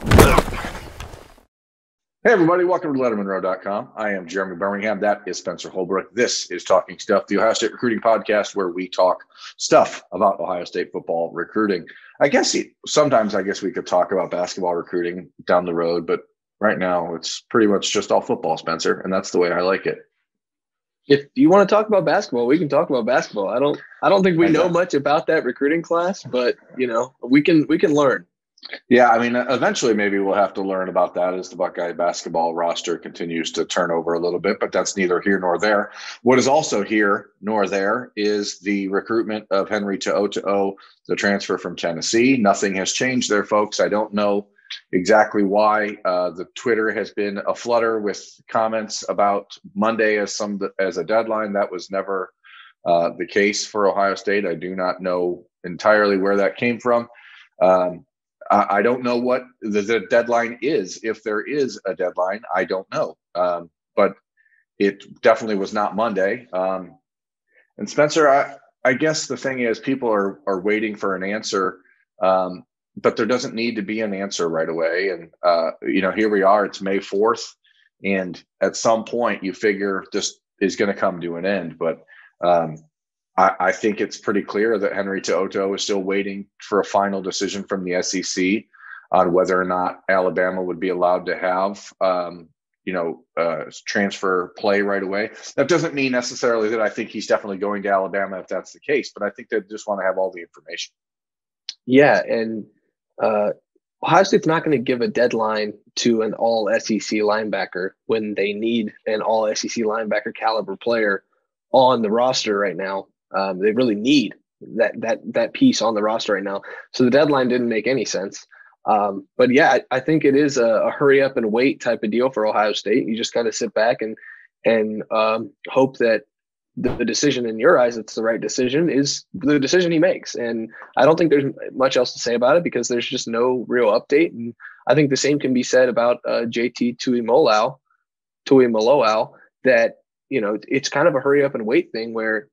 Hey, everybody. Welcome to LettermenRow.com. I am Jeremy Birmingham. That is Spencer Holbrook. This is Talking Stuff, the Ohio State recruiting podcast where we talk stuff about Ohio State football recruiting. Sometimes we could talk about basketball recruiting down the road, but right now it's pretty much just all football, Spencer, and that's the way I like it. If you want to talk about basketball, we can talk about basketball. I don't think we know much about that recruiting class, but we can learn. Yeah, eventually maybe we'll have to learn about that as the Buckeye basketball roster continues to turn over a little bit, but that's neither here nor there. What is also here nor there is the recruitment of Henry Tuimoloau, the transfer from Tennessee. Nothing has changed there, folks. I don't know exactly why. The Twitter has been aflutter with comments about Monday as a deadline. That was never the case for Ohio State. I do not know entirely where that came from. I don't know what the deadline is. If there is a deadline, I don't know. But it definitely was not Monday. And Spencer, I guess the thing is people are waiting for an answer, but there doesn't need to be an answer right away. And, here we are, it's May 4th. And at some point you figure this is going to come to an end. But I think it's pretty clear that Henry Tuimoloau is still waiting for a final decision from the SEC on whether or not Alabama would be allowed to have, transfer play right away. That doesn't mean necessarily that I think he's definitely going to Alabama if that's the case, but I think they just want to have all the information. Yeah, and Ohio State's not going to give a deadline to an all-SEC linebacker when they need an all-SEC linebacker caliber player on the roster right now. They really need that piece on the roster right now. So the deadline didn't make any sense. But yeah, I think it is a hurry up and wait type of deal for Ohio State. You just kind of sit back and hope that the decision in your eyes, it's the right decision, is the decision he makes. And I don't think there's much else to say about it because there's just no real update. And I think the same can be said about JT Tuimoloau, that, it's kind of a hurry up and wait thing where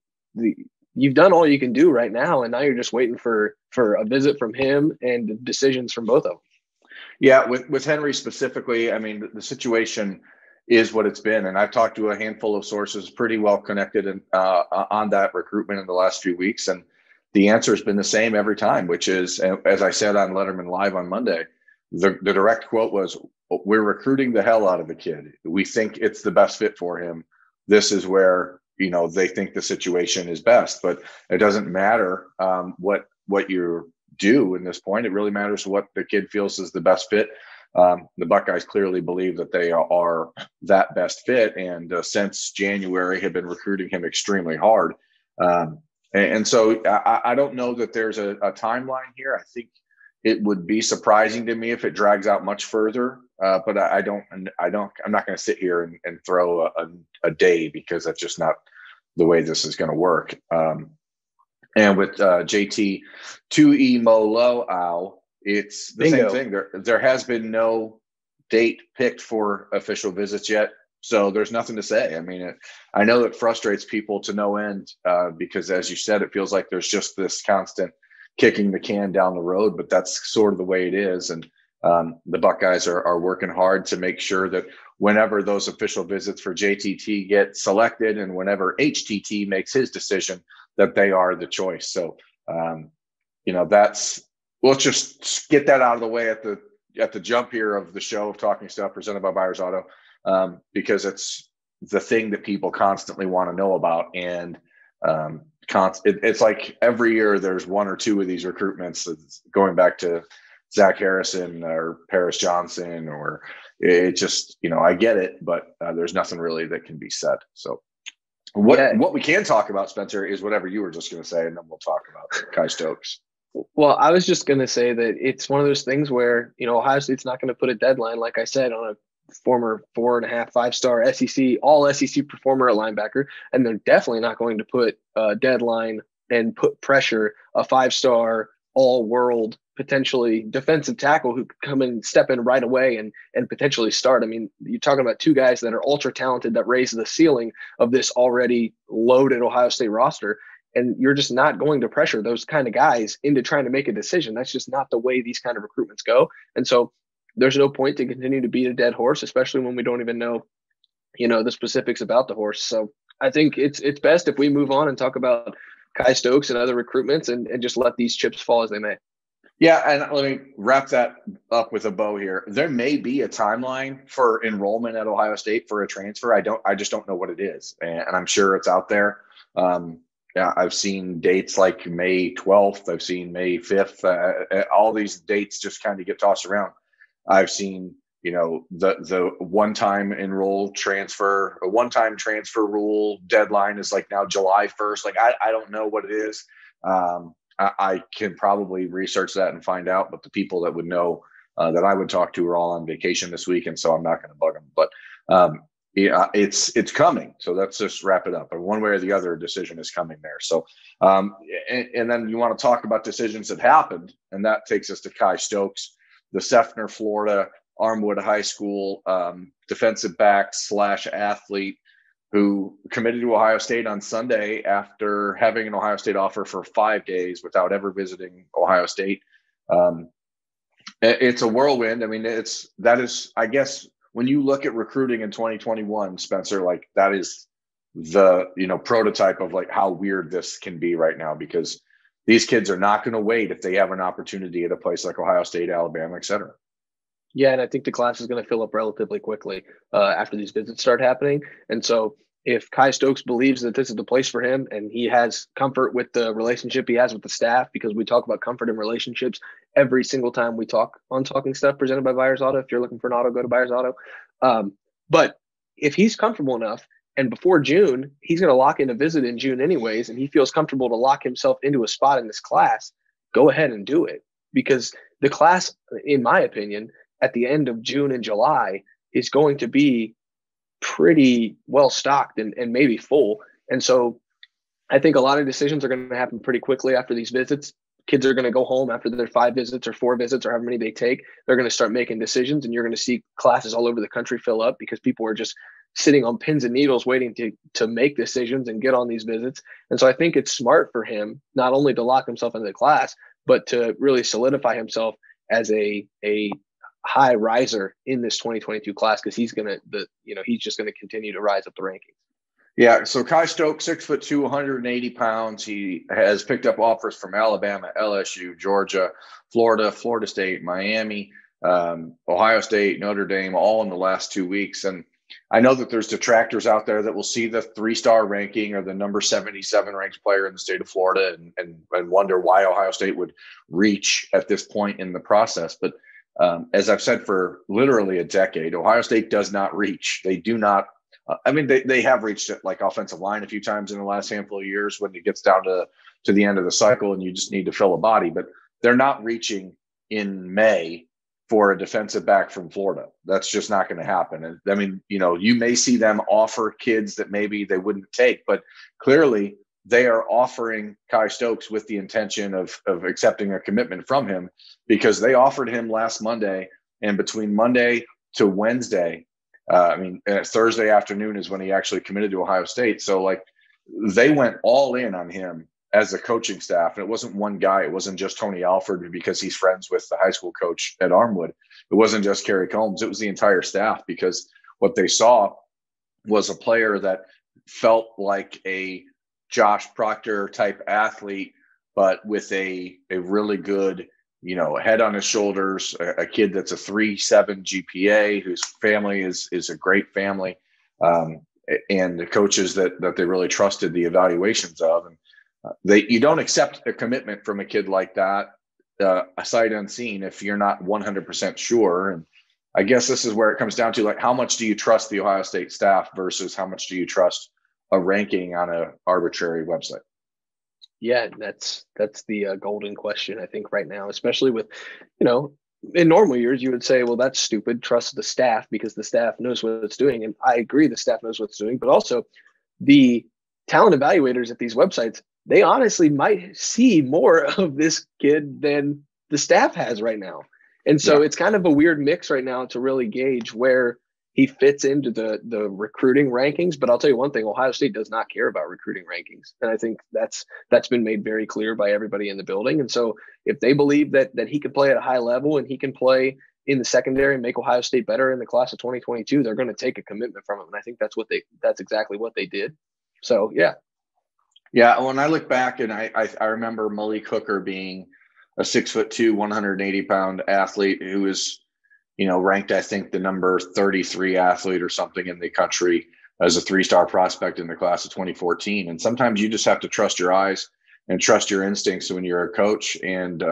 you've done all you can do right now, and now you're just waiting for a visit from him and decisions from both of them. Yeah, with Henry specifically, the situation is what it's been, and I've talked to a handful of sources pretty well connected on that recruitment in the last few weeks, and the answer has been the same every time, which is, as I said on Lettermen Live on Monday, the direct quote was, "We're recruiting the hell out of the kid. We think it's the best fit for him. This is where they think the situation is best." But it doesn't matter what you do in this point. It really matters what the kid feels is the best fit. The Buckeyes clearly believe that they are that best fit, and since January have been recruiting him extremely hard. And so I don't know that there's a timeline here. I think it would be surprising to me if it drags out much further. But I'm not going to sit here and throw a day, because that's just not the way this is going to work. And with JT Tuimoloau, it's the Bingo. Same thing. There has been no date picked for official visits yet, so there's nothing to say. I know it frustrates people to no end because, as you said, it feels like there's just this constant kicking the can down the road, but that's sort of the way it is. And the Buckeyes are working hard to make sure that whenever those official visits for JTT get selected and whenever HTT makes his decision, that they are the choice. So, let's just get that out of the way at the jump here of the show of Talking Stuff presented by Buyers Auto, because it's the thing that people constantly want to know about. And it's like every year there's one or two of these recruitments going back to Zach Harrison or Paris Johnson, or it just, I get it, but there's nothing really that can be said. So what we can talk about, Spencer, is whatever you were just going to say, and then we'll talk about Kye Stokes. Well, I was just going to say that it's one of those things where, Ohio State's not going to put a deadline, like I said, on a former 4.5, 5-star SEC, all SEC performer at linebacker. And they're definitely not going to put a deadline and put pressure, a 5-star all-world potentially defensive tackle who could come and step in right away and potentially start. You're talking about two guys that are ultra talented that raise the ceiling of this already loaded Ohio State roster. And you're just not going to pressure those kind of guys into trying to make a decision. That's just not the way these kind of recruitments go. And so there's no point to continue to beat a dead horse, especially when we don't even know, the specifics about the horse. So I think it's best if we move on and talk about Kye Stokes and other recruitments and just let these chips fall as they may. Yeah, and let me wrap that up with a bow here. There may be a timeline for enrollment at Ohio State for a transfer. I just don't know what it is, and I'm sure it's out there. Yeah, I've seen dates like May 12th. I've seen May 5th. All these dates just kind of get tossed around. I've seen, the one-time enroll transfer, a one-time transfer rule deadline is like now July 1st. Like I don't know what it is. I can probably research that and find out, but the people that would know that I would talk to are all on vacation this week, and so I'm not going to bug them. But yeah, it's coming. So let's just wrap it up. And one way or the other, a decision is coming there. So, and then you want to talk about decisions that happened, and that takes us to Kye Stokes, the Seffner, Florida, Armwood High School defensive back / athlete who committed to Ohio State on Sunday after having an Ohio State offer for 5 days without ever visiting Ohio State. It's a whirlwind. I mean, that is, I guess, when you look at recruiting in 2021, Spencer, like that is the, prototype of like how weird this can be right now, because these kids are not going to wait if they have an opportunity at a place like Ohio State, Alabama, et cetera. Yeah, and I think the class is going to fill up relatively quickly after these visits start happening. And so if Kye Stokes believes that this is the place for him and he has comfort with the relationship he has with the staff, because we talk about comfort in relationships every single time we talk on Talking Stuff presented by Buyers Auto. If you're looking for an auto, go to Buyers Auto. But if he's comfortable enough, and before June, he's going to lock in a visit in June anyways, and he feels comfortable to lock himself into a spot in this class, go ahead and do it. Because the class, in my opinion, at the end of June and July is going to be pretty well stocked and maybe full. And so I think a lot of decisions are going to happen pretty quickly after these visits. Kids are going to go home after their 5 visits or 4 visits or however many they take. They're going to start making decisions, and you're going to see classes all over the country fill up because people are just sitting on pins and needles waiting to make decisions and get on these visits. And so I think it's smart for him not only to lock himself into the class, but to really solidify himself as a high riser in this 2022 class, because he's just going to continue to rise up the rankings. Yeah. So Kye Stokes, 6'2", 180 pounds. He has picked up offers from Alabama, LSU, Georgia, Florida, Florida State, Miami, Ohio State, Notre Dame, all in the last 2 weeks. And I know that there's detractors out there that will see the 3-star ranking or the number 77 ranked player in the state of Florida and wonder why Ohio State would reach at this point in the process. But as I've said for literally a decade, Ohio State does not reach. They do not. They have reached it like offensive line a few times in the last handful of years when it gets down to the end of the cycle and you just need to fill a body. But they're not reaching in May for a defensive back from Florida. That's just not going to happen. And you may see them offer kids that maybe they wouldn't take, but clearly they are offering Kye Stokes with the intention of accepting a commitment from him, because they offered him last Monday, and between Monday to Wednesday, Thursday afternoon is when he actually committed to Ohio State. So like they went all in on him as a coaching staff. And it wasn't one guy. It wasn't just Tony Alford because he's friends with the high school coach at Armwood. It wasn't just Kerry Combs. It was the entire staff, because what they saw was a player that felt like a Josh Proctor type athlete, but with a really good, head on his shoulders, a kid that's a 3.7 GPA, whose family is a great family, and the coaches that they really trusted the evaluations of. And you don't accept a commitment from a kid like that, sight unseen, if you're not 100% sure. And I guess this is where it comes down to, like, how much do you trust the Ohio State staff versus how much do you trust a ranking on an arbitrary website? Yeah, that's the golden question, I think, right now, especially with, in normal years, you would say, well, that's stupid. Trust the staff because the staff knows what it's doing. And I agree, the staff knows what it's doing, but also the talent evaluators at these websites, they honestly might see more of this kid than the staff has right now. And so It's kind of a weird mix right now to really gauge where he fits into the recruiting rankings. But I'll tell you one thing, Ohio State does not care about recruiting rankings. And I think that's been made very clear by everybody in the building. And so if they believe that he can play at a high level and he can play in the secondary and make Ohio State better in the class of 2022, they're going to take a commitment from him. And I think that's exactly what they did. So, yeah. Yeah. When I look back, and I remember Malik Hooker being a 6'2", 180-pound athlete who was, ranked, I think, the number 33 athlete or something in the country as a 3-star prospect in the class of 2014. And sometimes you just have to trust your eyes and trust your instincts when you're a coach. And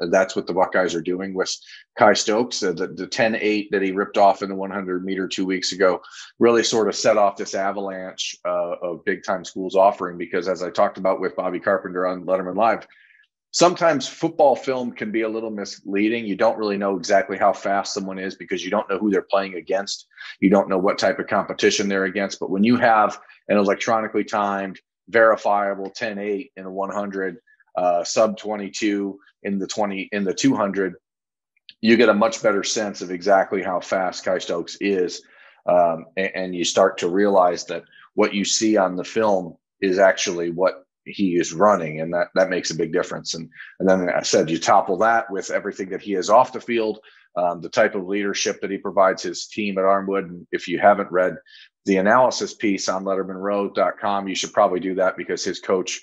that's what the Buckeyes are doing with Kye Stokes. The 10.8 that he ripped off in the 100-meter 2 weeks ago really sort of set off this avalanche of big-time schools offering, because as I talked about with Bobby Carpenter on Lettermen Live, sometimes football film can be a little misleading. You don't really know exactly how fast someone is because you don't know who they're playing against. You don't know what type of competition they're against. But when you have an electronically timed, verifiable 10.8 in a 100, sub 22 in the 200, you get a much better sense of exactly how fast Kye Stokes is. And you start to realize that what you see on the film is actually what he is running, and that makes a big difference. And then I said, you topple that with everything that he is off the field, the type of leadership that he provides his team at Armwood. And if you haven't read the analysis piece on lettermenrow.com, you should probably do that, because his coach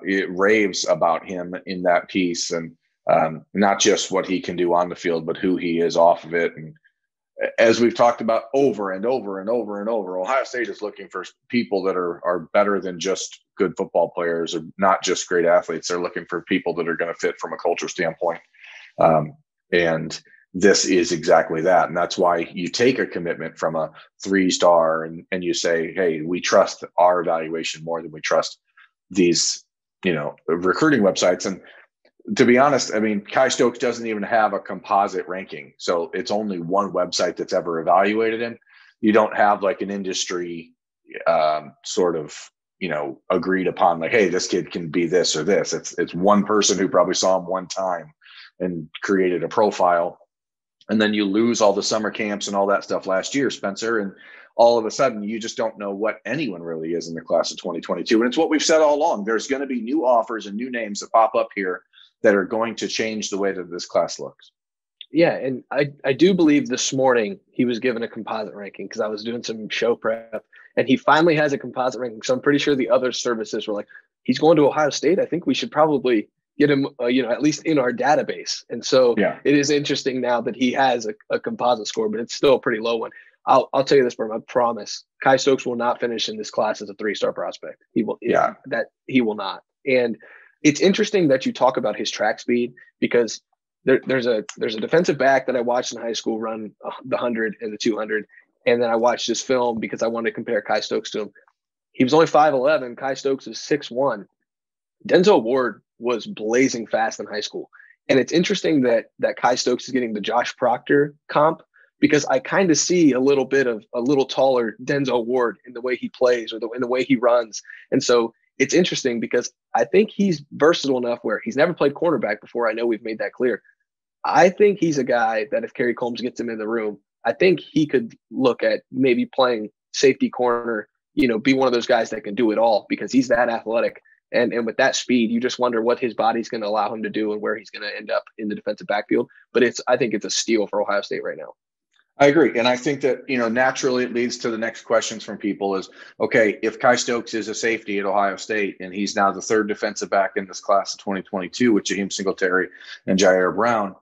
raves about him in that piece, and not just what he can do on the field, but who he is off of it. And as we've talked about over and over and over and over, Ohio State is looking for people that are better than just good football players, or not just great athletes. They're looking for people that are going to fit from a culture standpoint. And this is exactly that. And that's why you take a commitment from a 3-star and you say, hey, we trust our evaluation more than we trust these, recruiting websites. And to be honest, I mean, Kye Stokes doesn't even have a composite ranking. So it's only one website that's ever evaluated him. You don't have like an industry sort of, agreed upon, like, hey, this kid can be this or this. It's one person who probably saw him one time and created a profile. And then you lose all the summer camps and all that stuff last year, Spencer. And all of a sudden, you just don't know what anyone really is in the class of 2022. And it's what we've said all along. There's going to be new offers and new names that pop up here that are going to change the way that this class looks. Yeah, and I do believe this morning he was given a composite ranking, because I was doing some show prep, and he finally has a composite ranking. So I'm pretty sure the other services were like, he's going to Ohio State. I think we should probably get him, at least in our database. And so It is interesting now that he has a composite score, but it's still a pretty low one. I'll tell you this, Berm, I promise, Kye Stokes will not finish in this class as a 3-star prospect. He will. Yeah, that he will not. And it's interesting that you talk about his track speed, because there's a defensive back that I watched in high school run the 100 and the 200, and then I watched this film because I wanted to compare Kye Stokes to him. He was only 5'11". Kye Stokes is 6'1". Denzel Ward was blazing fast in high school, and it's interesting that Kye Stokes is getting the Josh Proctor comp, because I kind of see a little bit of a little taller Denzel Ward in the way he plays, or in the way he runs, and so. It's interesting because I think he's versatile enough where he's never played cornerback before. I know we've made that clear. I think he's a guy that if Kerry Combs gets him in the room, I think he could look at maybe playing safety corner, be one of those guys that can do it all, because he's that athletic. And with that speed, you just wonder what his body's going to allow him to do and where he's going to end up in the defensive backfield. But I think it's a steal for Ohio State right now. I agree. And I think that, naturally it leads to the next questions from people is, okay, if Kye Stokes is a safety at Ohio State and he's now the 3rd defensive back in this class of 2022 with Jaheim Singletary and Jair Brown,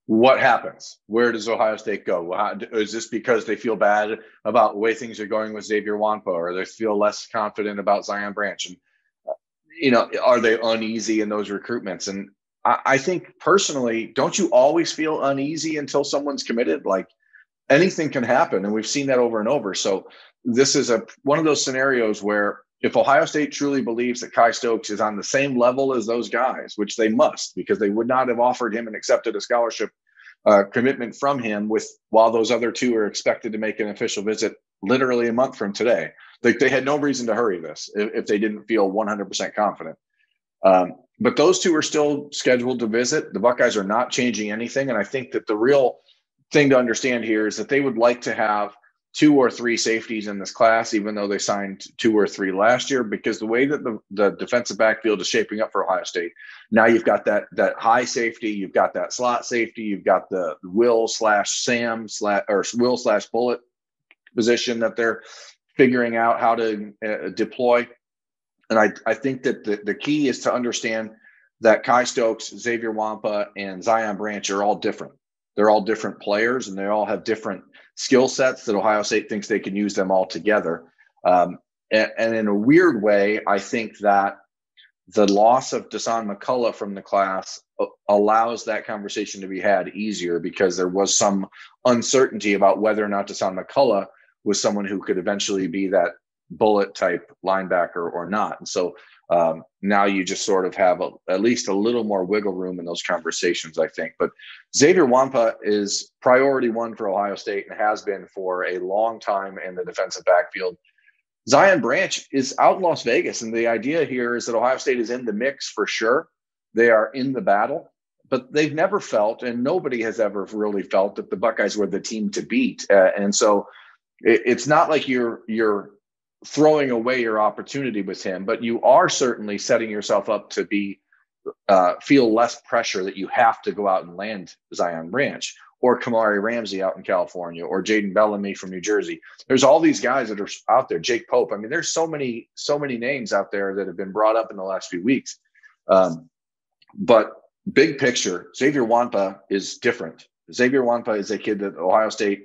what happens? Where does Ohio State go? Is this because they feel bad about the way things are going with Xavier Wampa, or they feel less confident about Zion Branch? And, are they uneasy in those recruitments? And I think personally, don't you always feel uneasy until someone's committed? Like, anything can happen, and we've seen that over and over. So this is one of those scenarios where if Ohio State truly believes that Kye Stokes is on the same level as those guys, which they must, because they would not have offered him and accepted a scholarship commitment from him while those other two are expected to make an official visit literally a month from today. They had no reason to hurry this if they didn't feel 100% confident. But those two are still scheduled to visit. The Buckeyes are not changing anything. And I think that the real thing to understand here is that they would like to have 2 or 3 safeties in this class, even though they signed 2 or 3 last year, because the way that the defensive backfield is shaping up for Ohio State, now you've got that high safety, you've got that slot safety, you've got the Will/Bullet position that they're figuring out how to deploy. And I think that the key is to understand that Kye Stokes, Xavier Wampa, and Zion Branch are all different. They're all different players, and they all have different skill sets that Ohio State thinks they can use them all together. And in a weird way, I think that the loss of Dasan McCullough from the class allows that conversation to be had easier, because there was some uncertainty about whether or not Dasan McCullough was someone who could eventually be that bullet type linebacker or not. And so now you just sort of have at least a little more wiggle room in those conversations, I think. But Xavier Wampa is priority 1 for Ohio State and has been for a long time in the defensive backfield. Zion Branch is out in Las Vegas, and the idea here is that Ohio State is in the mix for sure. They are in the battle, but they've never felt, and nobody has ever really felt, that the Buckeyes were the team to beat. And so it's not like you're throwing away your opportunity with him, but you are certainly setting yourself up to feel less pressure that you have to go out and land Zion Branch or Kamari Ramsey out in California or Jaden Bellamy from New Jersey. There's all these guys that are out there. Jake Pope. I mean, there's so many names out there that have been brought up in the last few weeks. But big picture, Xavier Wampa is different. Xavier Wampa is a kid that Ohio State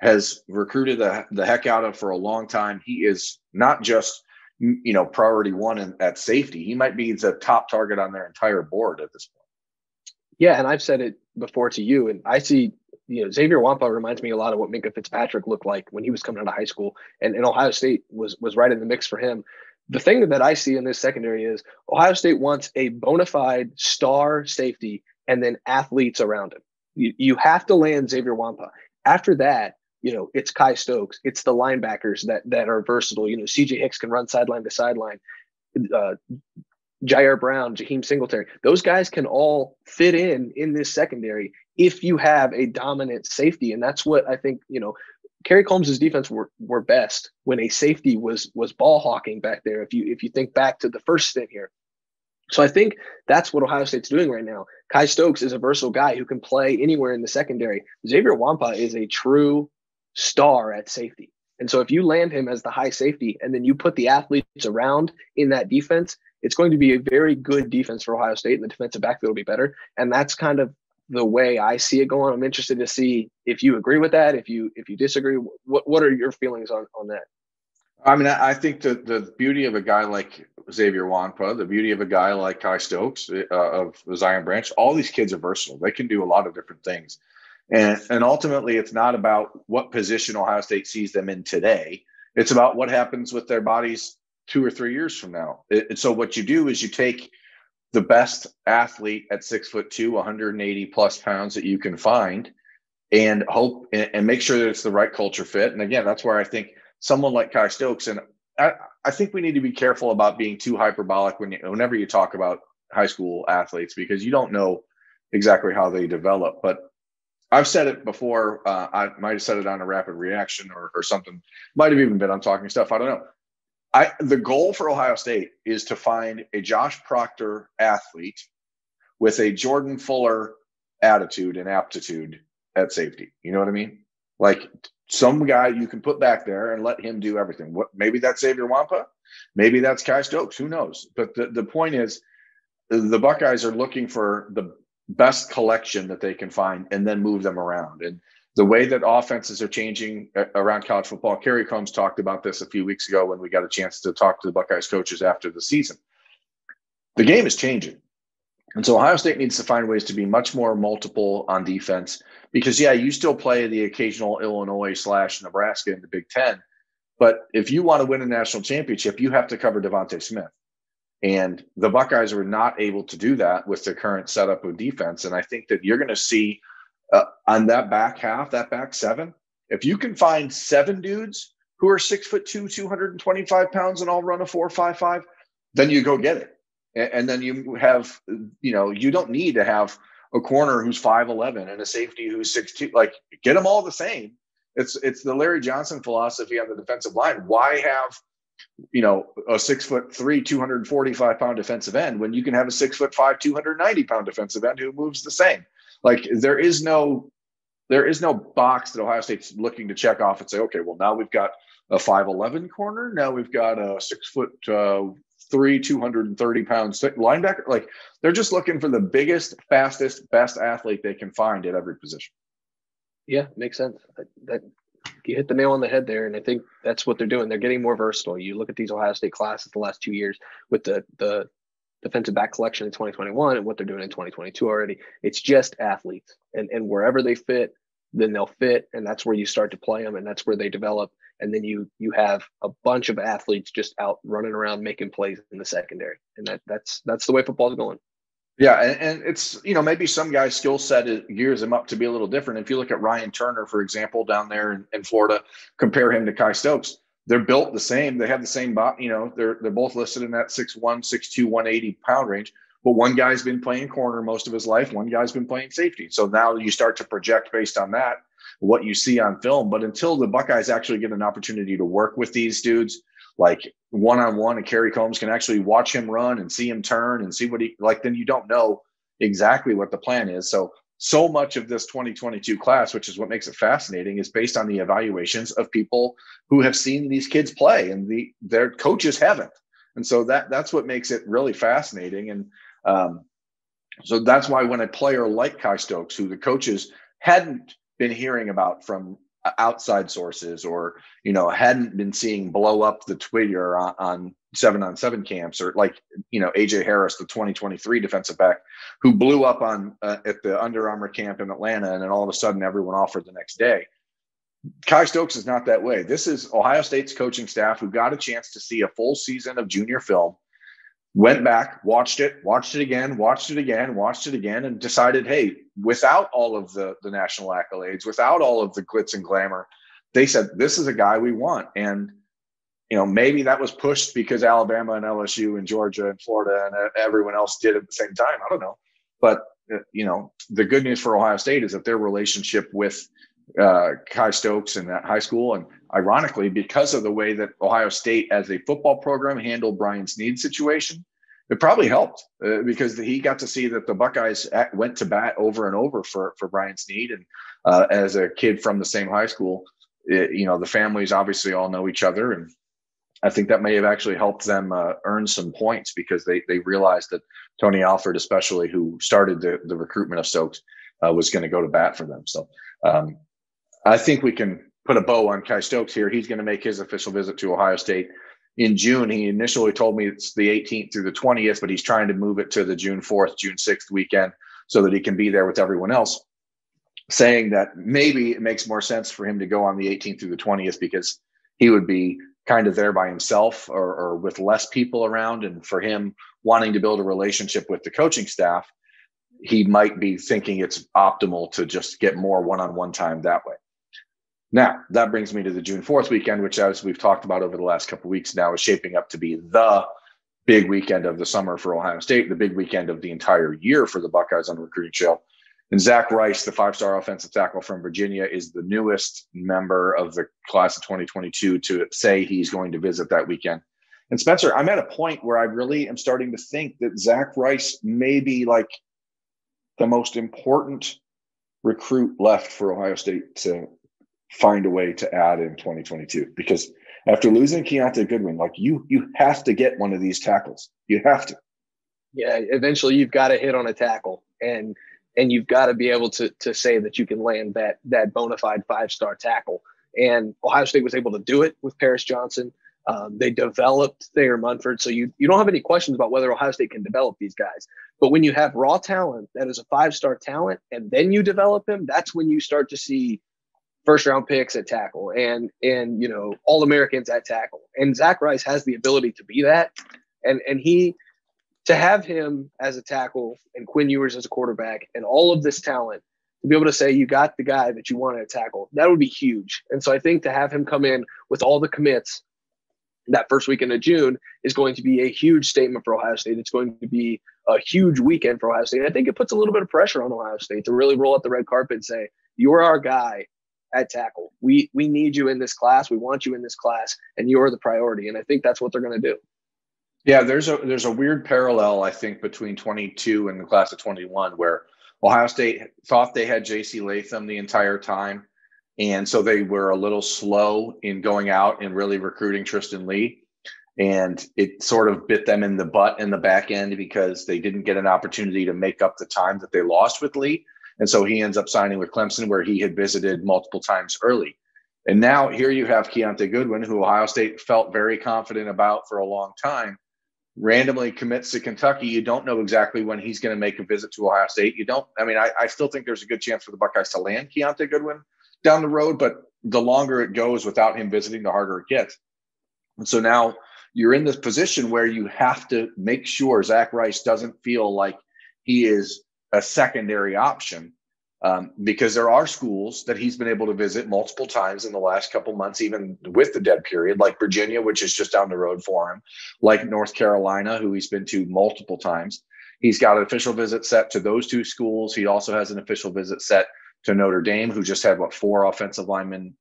has recruited the heck out of for a long time. He is not just, priority 1 at safety. He might be the top target on their entire board at this point. Yeah, and I've said it before to you, and I see, Xavier Wampa reminds me a lot of what Minkah Fitzpatrick looked like when he was coming out of high school, and Ohio State was right in the mix for him. The thing that I see in this secondary is Ohio State wants a bona fide star safety and then athletes around him. You have to land Xavier Wampa. After that, it's Kye Stokes. It's the linebackers that are versatile. CJ Hicks can run sideline to sideline. Jair Brown, Jaheim Singletary, those guys can all fit in this secondary if you have a dominant safety. And that's what I think, Kerry Combs' defense were best when a safety was ball hawking back there. If you think back to the first stint here. So I think that's what Ohio State's doing right now. Kye Stokes is a versatile guy who can play anywhere in the secondary. Xavier Wampa is a true star at safety. And so if you land him as the high safety and then you put the athletes around in that defense, it's going to be a very good defense for Ohio State, and the defensive backfield will be better. And that's kind of the way I see it going. I'm interested to see if you agree with that, if you disagree. What are your feelings on that? I mean, I think the beauty of a guy like Xavier Wampa, the beauty of a guy like Kye Stokes, of Zion Branch, all these kids are versatile. They can do a lot of different things. And ultimately, it's not about what position Ohio State sees them in today. It's about what happens with their bodies 2 or 3 years from now. So what you do is you take the best athlete at 6'2", 180 plus pounds that you can find, and hope and make sure that it's the right culture fit. And again, that's where I think someone like Kye Stokes, and I think we need to be careful about being too hyperbolic whenever you talk about high school athletes, because you don't know exactly how they develop. But I've said it before. I might have said it on a Rapid Reaction or something. Might have even been on Talking Stuff. I don't know. The goal for Ohio State is to find a Josh Proctor athlete with a Jordan Fuller attitude and aptitude at safety. You know what I mean? Like some guy you can put back there and let him do everything. Maybe that's Xavier Wampa. Maybe that's Kye Stokes. Who knows? But the point is, the Buckeyes are looking for the best collection that they can find and then move them around. And the way that offenses are changing around college football, Kerry Combs talked about this a few weeks ago when we got a chance to talk to the Buckeyes coaches after the season. The game is changing. And so Ohio State needs to find ways to be much more multiple on defense because, yeah, you still play the occasional Illinois/Nebraska in the Big Ten. But if you want to win a national championship, you have to cover Devontae Smith. And the Buckeyes were not able to do that with the current setup of defense. And I think that you're going to see on that back half, that back seven, if you can find 7 dudes who are 6'2", 225 pounds and all run a 4.55, then you go get it. And then you have, you don't need to have a corner who's 5'11" and a safety who's 6'2". Like, get them all the same It's the Larry Johnson philosophy on the defensive line. Why have, a 6'3", 245-pound defensive end when you can have a 6'5", 290-pound defensive end who moves the same? Like there is no box that Ohio State's looking to check off and say, okay, well, now we've got a 5'11" corner. Now we've got a 6'3", 230-pound linebacker. Like they're just looking for the biggest, fastest, best athlete they can find at every position. Yeah, makes sense. That you hit the nail on the head there, and I think that's what they're doing. They're getting more versatile. You look at these Ohio State classes the last 2 years with the defensive back collection in 2021 and what they're doing in 2022 already. It's just athletes, and wherever they fit, then they'll fit, and that's where you start to play them, and that's where they develop. And then you have a bunch of athletes just out running around making plays in the secondary, and that's the way football's going. Yeah, and it's, maybe some guy's skill set gears him up to be a little different. If you look at Ryan Turner, for example, down there in Florida, compare him to Kye Stokes. They're built the same. They have the same body. They're both listed in that 6'1", 6'2", 180-pound range. But one guy's been playing corner most of his life. One guy's been playing safety. So now you start to project based on that what you see on film. But until the Buckeyes actually get an opportunity to work with these dudes, like one-on-one, and Kerry Combs can actually watch him run and see him turn and see what he like, then you don't know exactly what the plan is. So much of this 2022 class, which is what makes it fascinating, is based on the evaluations of people who have seen these kids play, and their coaches haven't. And so that's what makes it really fascinating. And so that's why when a player like Kye Stokes, who the coaches hadn't been hearing about from outside sources, or hadn't been seeing blow up the Twitter on 7-on-7 camps, or like AJ Harris, the 2023 defensive back, who blew up on at the Under Armour camp in Atlanta, and then all of a sudden everyone offered the next day. Kye Stokes is not that way. This is Ohio State's coaching staff who got a chance to see a full season of junior film, went back, watched it again, and decided, hey, without all of the national accolades, without all of the glitz and glamour, they said, this is a guy we want. And, maybe that was pushed because Alabama and LSU and Georgia and Florida and everyone else did at the same time. I don't know. But, the good news for Ohio State is that their relationship with Kye Stokes in that high school, and ironically, because of the way that Ohio State as a football program handled Brian Snead's situation, it probably helped because he got to see that the Buckeyes went to bat over and over for Brian Snead. And as a kid from the same high school, the families obviously all know each other. And I think that may have actually helped them earn some points, because they realized that Tony Alford, especially, who started the recruitment of Stokes, was going to go to bat for them. So I think we can put a bow on Kye Stokes here. He's going to make his official visit to Ohio State in June. He initially told me it's the 18th through the 20th, but he's trying to move it to the June 4th, June 6th weekend so that he can be there with everyone else, saying that maybe it makes more sense for him to go on the 18th through the 20th because he would be kind of there by himself or with less people around. And for him wanting to build a relationship with the coaching staff, he might be thinking it's optimal to just get more one-on-one time that way. Now, that brings me to the June 4th weekend, which, as we've talked about over the last couple of weeks now, is shaping up to be the big weekend of the summer for Ohio State, the big weekend of the entire year for the Buckeyes on the recruiting trail. And Zach Rice, the five-star offensive tackle from Virginia, is the newest member of the class of 2022 to say he's going to visit that weekend. And Spencer, I'm at a point where I really am starting to think that Zach Rice may be like the most important recruit left for Ohio State to find a way to add in 2022, because after losing Keante Goodwin, like you have to get one of these tackles. You have to. Yeah, eventually you've got to hit on a tackle, and you've got to be able to say that you can land that bona fide five-star tackle. And Ohio State was able to do it with Paris Johnson. They developed Thayer Munford, so you don't have any questions about whether Ohio State can develop these guys. But when you have raw talent that is a five-star talent, and then you develop him, that's when you start to see first-round picks at tackle and All-Americans at tackle. And Zach Rice has the ability to be that. And to have him as a tackle and Quinn Ewers as a quarterback and all of this talent, to be able to say you got the guy that you wanted to tackle, that would be huge. And so I think to have him come in with all the commits that first weekend of June is going to be a huge statement for Ohio State. It's going to be a huge weekend for Ohio State. And I think it puts a little bit of pressure on Ohio State to really roll out the red carpet and say, you're our guy. at tackle. We need you in this class. We want you in this class, and you're the priority. And I think that's what they're going to do. Yeah, there's a weird parallel, I think, between 22 and the class of 21, where Ohio State thought they had J.C. Latham the entire time. And so they were a little slow in going out and really recruiting Tristan Lee. And it sort of bit them in the butt in the back end because they didn't get an opportunity to make up the time that they lost with Lee. And so he ends up signing with Clemson, where he had visited multiple times early. And now here you have Keante Goodwin, who Ohio State felt very confident about for a long time, randomly commits to Kentucky. You don't know exactly when he's going to make a visit to Ohio State. I still think there's a good chance for the Buckeyes to land Keante Goodwin down the road, but the longer it goes without him visiting, the harder it gets. And so now you're in this position where you have to make sure Zach Rice doesn't feel like he is a secondary option, because there are schools that he's been able to visit multiple times in the last couple months, even with the dead period, like Virginia, which is just down the road for him, like North Carolina, who he's been to multiple times. He's got an official visit set to those two schools. He also has an official visit set to Notre Dame, who just had, 5 offensive linemen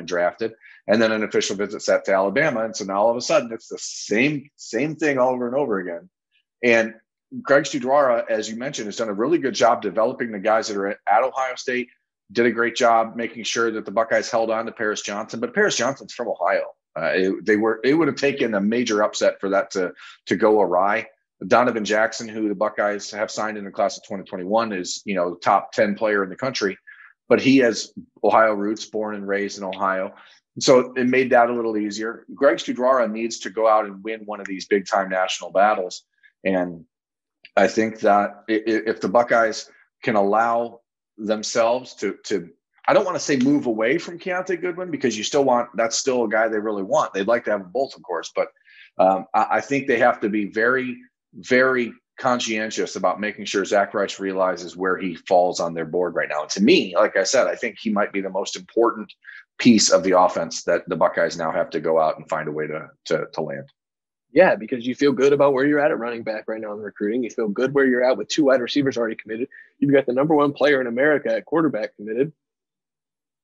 drafted, and then an official visit set to Alabama. And so now all of a sudden it's the same thing over and over again. And Greg Studrara, as you mentioned, has done a really good job developing the guys that are at Ohio State, did a great job making sure that the Buckeyes held on to Paris Johnson. But Paris Johnson's from Ohio. It would have taken a major upset for that to go awry. Donovan Jackson, who the Buckeyes have signed in the class of 2021, is, top 10 player in the country, but he has Ohio roots, born and raised in Ohio. So it made that a little easier. Greg Studrara needs to go out and win one of these big time national battles. And I think that if the Buckeyes can allow themselves to I don't want to say move away from Keante Goodwin, because that's still a guy they really want. They'd like to have them both, of course, but I think they have to be very, very conscientious about making sure Zach Rice realizes where he falls on their board right now. And to me, like I said, I think he might be the most important piece of the offense that the Buckeyes now have to go out and find a way to land. Yeah, because you feel good about where you're at running back right now in recruiting. You feel good where you're at with 2 wide receivers already committed. You've got the number 1 player in America at quarterback committed.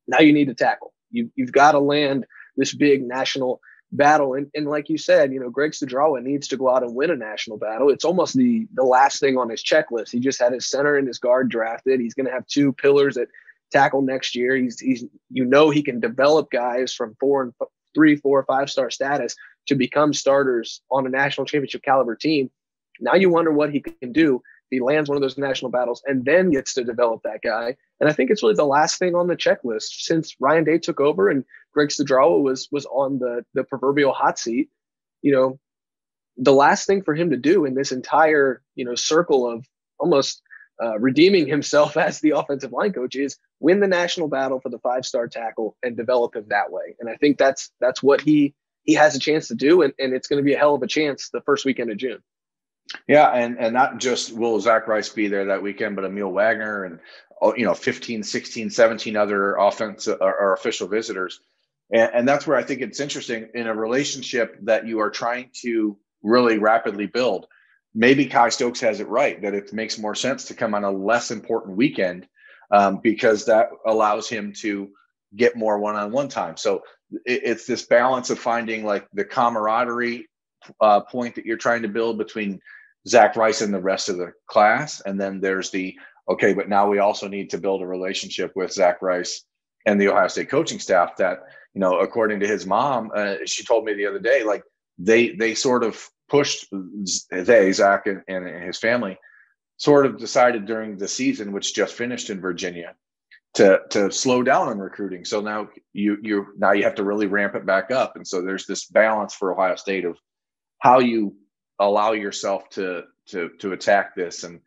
Now you need to tackle. You've got to land this big national battle. And like you said, Greg Studrawa needs to go out and win a national battle. It's almost the last thing on his checklist. He just had his center and his guard drafted. He's going to have 2 pillars at tackle next year. He's he can develop guys from 3, 4, 5-star status to become starters on a national championship caliber team. Now you wonder what he can do if he lands one of those national battles and then gets to develop that guy. And I think it's really the last thing on the checklist since Ryan Day took over and Greg Studrawa was on the proverbial hot seat. The last thing for him to do in this entire, circle of almost redeeming himself as the offensive line coach is win the national battle for the 5-star tackle and develop him that way. And I think that's what he has a chance to do. And it's going to be a hell of a chance the first weekend of June. Yeah. And not just will Zach Rice be there that weekend, but Emil Wagner and, 15, 16, 17 other offensive or official visitors. And that's where I think it's interesting in a relationship that you are trying to really rapidly build. Maybe Kye Stokes has it right, that it makes more sense to come on a less important weekend because that allows him to get more one-on-one time. So it's this balance of finding like the camaraderie point that you're trying to build between Zach Rice and the rest of the class. And then there's but now we also need to build a relationship with Zach Rice and the Ohio State coaching staff that, according to his mom, she told me the other day, like they sort of pushed Zach and his family sort of decided during the season, which just finished in Virginia, to slow down on recruiting. So now you have to really ramp it back up. And so there's this balance for Ohio State of how you allow yourself to attack this. And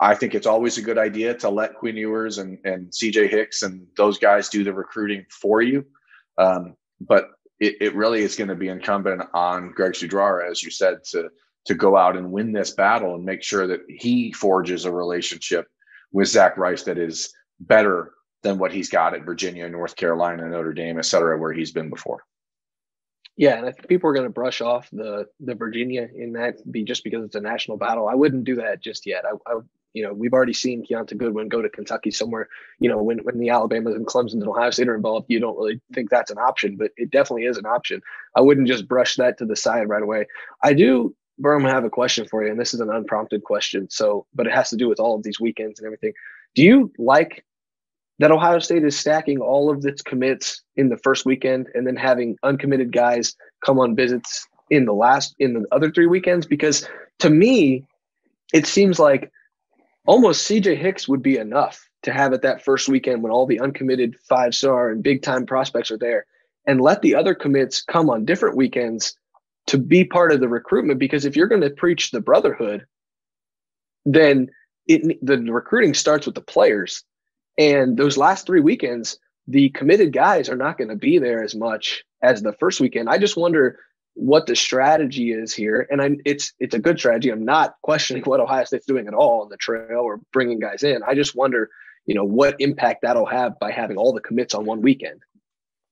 I think it's always a good idea to let Quinn Ewers and CJ Hicks and those guys do the recruiting for you. But it really is going to be incumbent on Greg Studrara, as you said, to go out and win this battle and make sure that he forges a relationship with Zach Rice that is better than what he's got at Virginia, North Carolina, Notre Dame, et cetera, where he's been before. Yeah, and I think people are going to brush off the Virginia in that just because it's a national battle. I wouldn't do that just yet. we've already seen Keante Goodwin go to Kentucky somewhere. When the Alabamas and Clemson and Ohio State are involved, you don't really think that's an option, but it definitely is an option. I wouldn't just brush that to the side right away. I do, Birmingham, have a question for you, and this is an unprompted question. But it has to do with all of these weekends and everything. Do you like that Ohio State is stacking all of its commits in the first weekend and then having uncommitted guys come on visits in the other 3 weekends? Because to me, it seems like almost CJ Hicks would be enough to have it that first weekend when all the uncommitted 5-star and big time prospects are there, and let the other commits come on different weekends to be part of the recruitment. Because if you're going to preach the brotherhood, then the recruiting starts with the players. And those last 3 weekends, the committed guys are not going to be there as much as the first weekend. I just wonder what the strategy is here. And it's a good strategy. I'm not questioning what Ohio State's doing at all on the trail or bringing guys in. I just wonder, what impact that'll have by having all the commits on one weekend.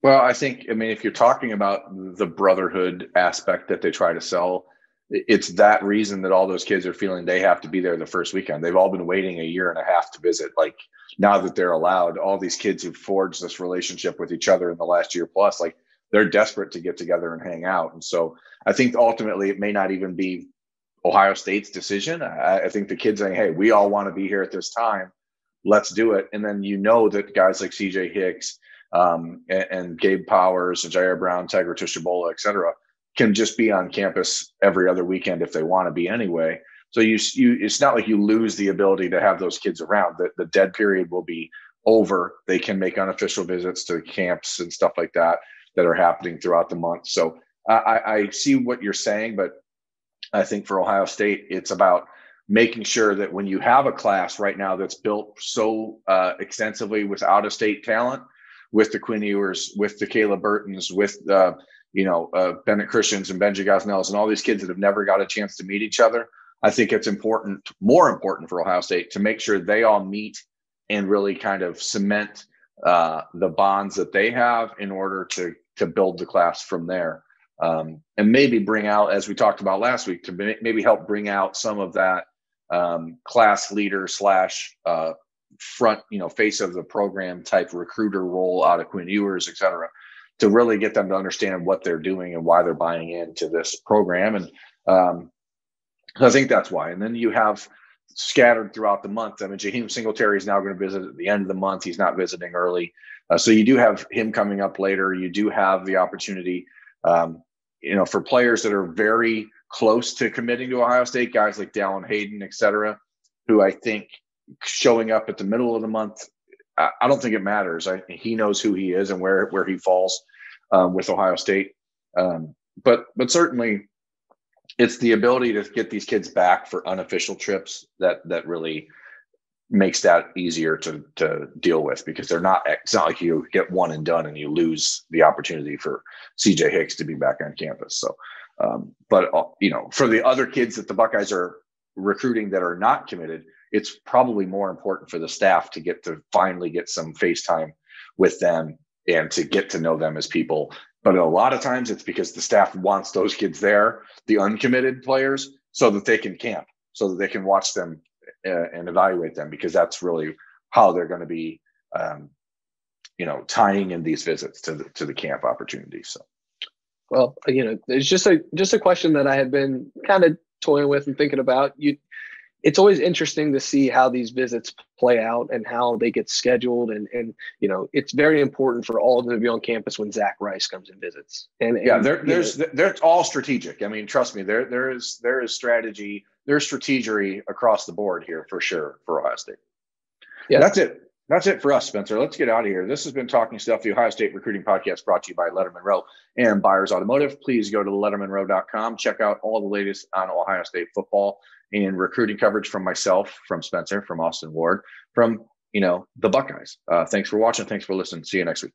Well, if you're talking about the brotherhood aspect that they try to sell, it's that reason that all those kids are feeling they have to be there the first weekend. They've all been waiting a year and a half to visit. Like, now that they're allowed, all these kids who've forged this relationship with each other in the last year plus, like, they're desperate to get together and hang out. And so I think ultimately it may not even be Ohio State's decision. I think the kids saying, hey, we all want to be here at this time. Let's do it. And then that guys like CJ Hicks and Gabe Powers and Jair Brown, Tiger Tuimoloau, et cetera, can just be on campus every other weekend if they want to be anyway. So it's not like you lose the ability to have those kids around. The dead period will be over. They can make unofficial visits to camps and stuff like that are happening throughout the month. So I see what you're saying, but I think for Ohio State, it's about making sure that when you have a class right now that's built so extensively with out-of-state talent, with the Quinn Ewers, with the Caleb Burtons, with Bennett Christians and Benji Gosnells and all these kids that have never got a chance to meet each other. I think it's more important for Ohio State to make sure they all meet and really kind of cement the bonds that they have in order to build the class from there. And maybe bring out, as we talked about last week, to maybe help bring out some of that class leader / front, face of the program type recruiter role out of Quinn Ewers, et cetera, to really get them to understand what they're doing and why they're buying into this program. And I think that's why. And then you have scattered throughout the month. Jaheim Singletary is now going to visit at the end of the month. He's not visiting early. So you do have him coming up later. You do have the opportunity, for players that are very close to committing to Ohio State, guys like Dallin Hayden, et cetera, who I think showing up at the middle of the month, I don't think it matters. He knows who he is and where he falls with Ohio State. But certainly it's the ability to get these kids back for unofficial trips that really makes that easier to deal with, because it's not like you get one and done and you lose the opportunity for CJ Hicks to be back on campus. So, but for the other kids that the Buckeyes are recruiting that are not committed, it's probably more important for the staff to finally get some FaceTime with them and to get to know them as people. But a lot of times it's because the staff wants those kids there, the uncommitted players, so that they can camp, so that they can watch them and evaluate them, because that's really how they're going to be, tying in these visits to the camp opportunities. So, well, it's just a question that I had been kind of toying with and thinking about. It's always interesting to see how these visits play out and how they get scheduled. And it's very important for all of them to be on campus when Zach Rice comes and visits. They're all strategic. Trust me, there is strategy, there's strategery across the board here for sure for Ohio State. Yeah, that's it for us, Spencer. Let's get out of here. This has been Talking Stuff, the Ohio State Recruiting Podcast, brought to you by Lettermen Row and Buyers Automotive. Please go to lettermenrow.com. Check out all the latest on Ohio State football and recruiting coverage from myself, from Spencer, from Austin Ward, from, the Buckeyes. Thanks for watching. Thanks for listening. See you next week.